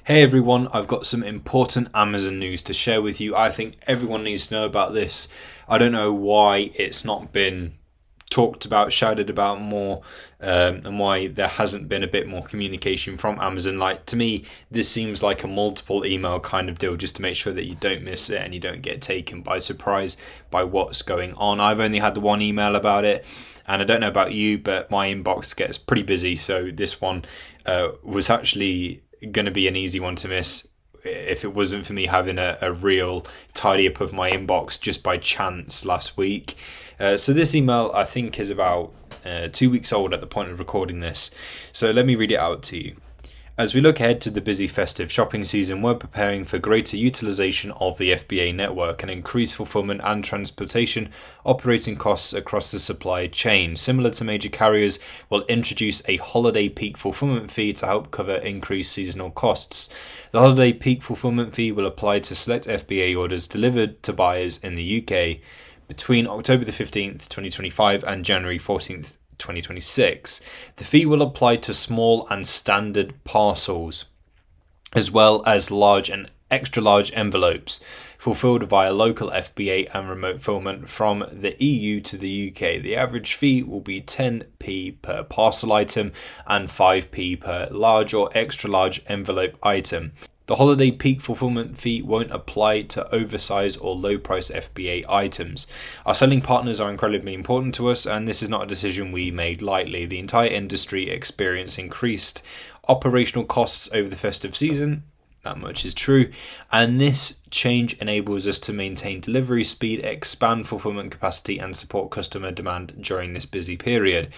Hey everyone, I've got some important Amazon news to share with you. I think everyone needs to know about this. I don't know why it's not been talked about, shouted about more, and why there hasn't been a bit more communication from Amazon. Like, to me, this seems like a multiple email kind of deal just to make sure that you don't miss it and you don't get taken by surprise by what's going on. I've only had the one email about it, and I don't know about you, but my inbox gets pretty busy, so this one was actually going to be an easy one to miss if it wasn't for me having a real tidy up of my inbox just by chance last week. So this email, I think, is about 2 weeks old at the point of recording this. So let me read it out to you. As we look ahead to the busy festive shopping season, we're preparing for greater utilization of the FBA network and increased fulfillment and transportation operating costs across the supply chain. Similar to major carriers, we'll introduce a holiday peak fulfillment fee to help cover increased seasonal costs. The holiday peak fulfillment fee will apply to select FBA orders delivered to buyers in the UK between October the 15th, 2025 and January 14th, 2026. The fee will apply to small and standard parcels, as well as large and extra large envelopes fulfilled via local FBA and remote fulfillment from the EU to the UK. The average fee will be 10p per parcel item and 5p per large or extra large envelope item. The holiday peak fulfillment fee won't apply to oversized or low price FBA items. Our selling partners are incredibly important to us, and this is not a decision we made lightly. The entire industry experienced increased operational costs over the festive season. That much is true, and this change enables us to maintain delivery speed, expand fulfillment capacity, and support customer demand during this busy period.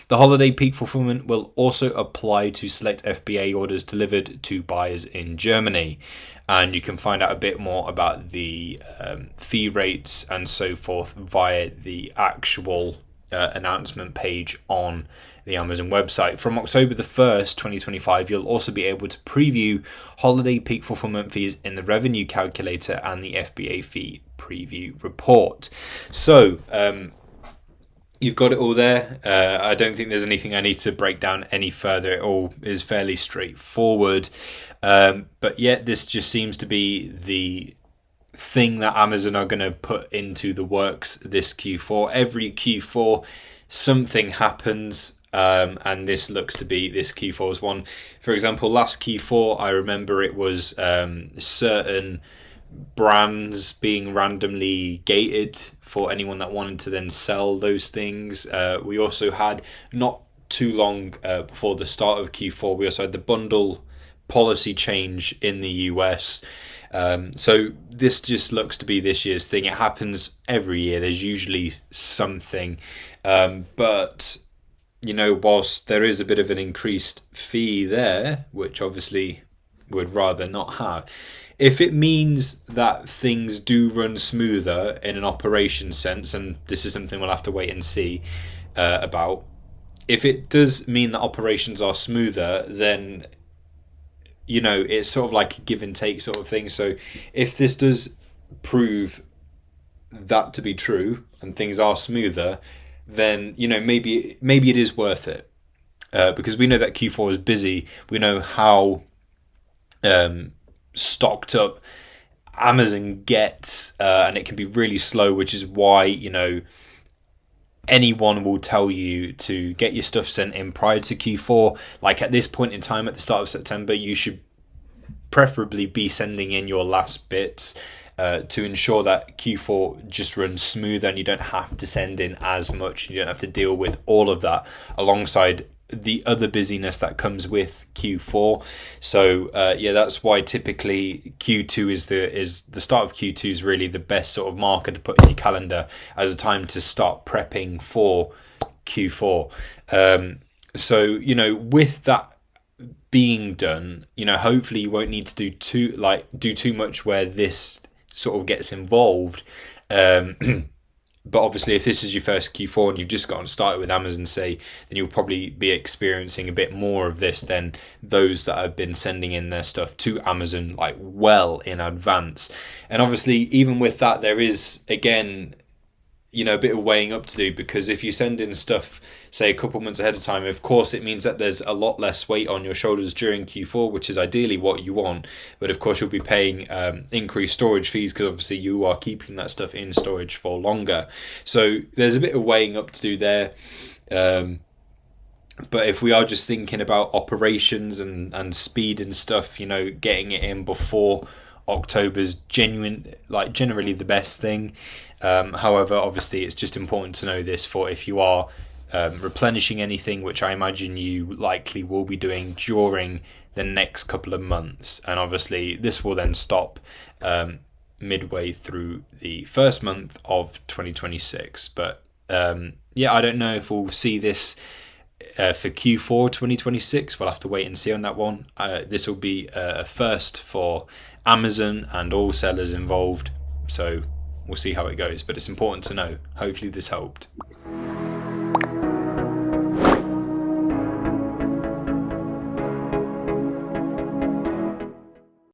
The holiday peak fulfillment will also apply to select FBA orders delivered to buyers in Germany, and you can find out a bit more about the fee rates and so forth via the actual announcement page on the Amazon website. From October the 1st, 2025, you'll also be able to preview holiday peak fulfillment fees in the revenue calculator and the FBA fee preview report. So you've got it all there. I don't think there's anything I need to break down any further. It all is fairly straightforward. But yet this just seems to be the thing that Amazon are going to put into the works this Q4. Every Q4 something happens, and this looks to be this Q4's one. For example, last Q4 I remember it was certain brands being randomly gated for anyone that wanted to then sell those things. We also had, not too long before the start of Q4, we also had the bundle policy change in the US. So this just looks to be this year's thing. It happens every year. There's usually something, but you know, whilst there is a bit of an increased fee there, which obviously would rather not have, if it means that things do run smoother in an operation sense, and this is something we'll have to wait and see about, if it does mean that operations are smoother, then you know, it's sort of like a give and take sort of thing. So if this does prove that to be true and things are smoother, then, you know, maybe it is worth it, because we know that Q4 is busy. We know how stocked up Amazon gets, and it can be really slow, which is why, you know, anyone will tell you to get your stuff sent in prior to Q4. Like at this point in time, at the start of September, you should preferably be sending in your last bits to ensure that Q4 just runs smoother and you don't have to send in as much. You don't have to deal with all of that alongside the other busyness that comes with Q4. So that's why typically Q2 is the start of Q2 is really the best sort of marker to put in your calendar as a time to start prepping for Q4. So, you know, with that being done, you know, hopefully you won't need to do too much where this sort of gets involved. But obviously, if this is your first Q4 and you've just gotten started with Amazon, say, then you'll probably be experiencing a bit more of this than those that have been sending in their stuff to Amazon like well in advance. And obviously, even with that, there is, again, a bit of weighing up to do, because if you send in stuff, say, a couple months ahead of time, of course it means that there's a lot less weight on your shoulders during Q4, which is ideally what you want. But of course you'll be paying increased storage fees, because obviously you are keeping that stuff in storage for longer. So there's a bit of weighing up to do there. But if we are just thinking about operations and speed and stuff, getting it in before October's generally the best thing. However, obviously, it's just important to know this for if you are replenishing anything, which I imagine you likely will be doing during the next couple of months. And obviously, this will then stop midway through the first month of 2026. But I don't know if we'll see this for Q4 2026. We'll have to wait and see on that one. This will be a first for Amazon and all sellers involved, so we'll see how it goes, but it's important to know. Hopefully this helped.